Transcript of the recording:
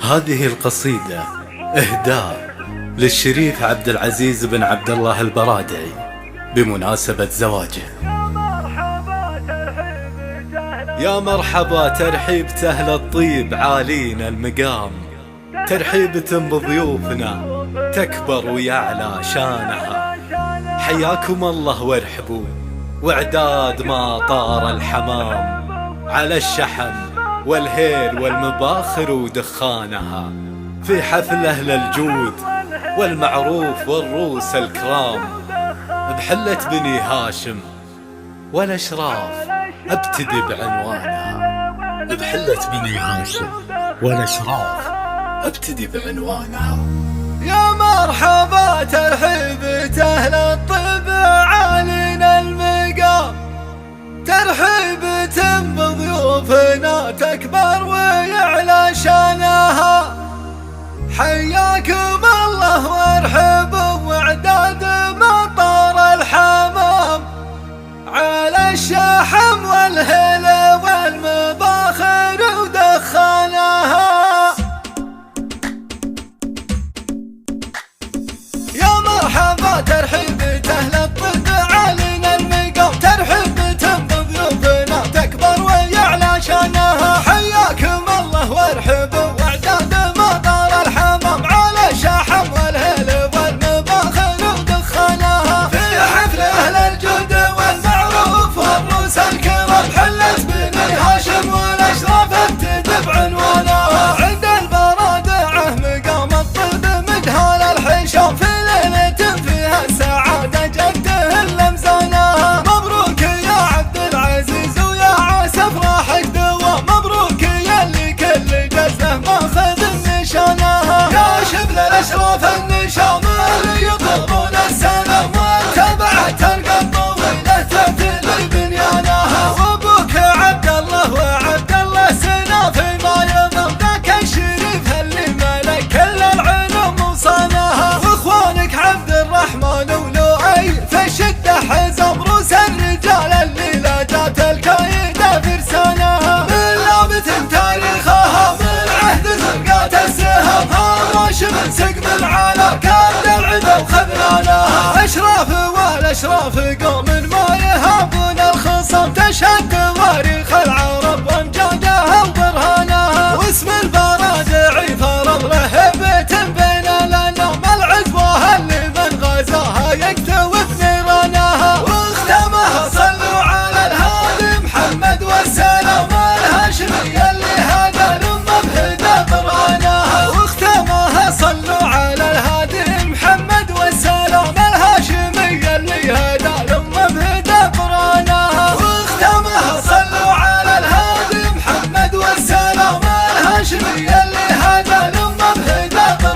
هذه القصيدة إهداء للشريف عبد العزيز بن عبد الله البرادعي بمناسبة زواجه. يا مرحبا ترحيبة أهل الطيب عالين المقام، ترحيبة بضيوفنا تكبر ويعلى شانها. حياكم الله وارحبوا وعداد ما طار الحمام، على الشحن والهيل والمباخر ودخانها، في حفل أهل الجود والمعروف والروس الكرام، بحلة بني هاشم والأشراف ابتدي بعنوانها. بحلة بني هاشم والأشراف ابتدي بعنوانها. يا مرحبا ترحيبة أهل الطيب عالين المقام، ترحيبة بضيوفنا تكبر ويعلى شانها. حياكم الله وارحبوا وعداد ما طار الحمام، على الشحم والهيل والمباخر ودخانها. يا مرحبا ترحيبة أهل الطب عالين المقام، ترحيبة بضيوفنا تكبر ويعلى شانها. حياكم الله وارحبوا وعداد ما طار الحمام، على الشحم والهيل والمباخر ودخانها، في حفل أهل الجود والمعروف والروس الكرام، حلة بني هاشم والأشراف ابتدي بعنوانها. عند البرادعة مقام الطيب مدهال الحشام، في ليلة فيها السعادة جده لمزانها. مبروك يا عبد العزيز ويا عاس افراحك دوام، مبروك يا اللي كل جزه ماخذ النشانها. يا شبل الاشراف النشام اللي يطلبون السلام، وتبعت القط طويله تبتلي بنيانها. وابوك عبد الله وعبد الله سنا فيما يضم، ذاك الشريف اللي ملك كل العلوم وصانها. واخوانك عبد الرحمن ولؤي في الشده حزم، روس الرجال اللي لا جات الكايده فرسانها. من لابت تاريخها من عهد زرقات السهام، هامش من سقم العلا كان العدا وخذلانها. اشراف والاشراف قوم ما يهابون الخصم، تشهد تواريخ العرب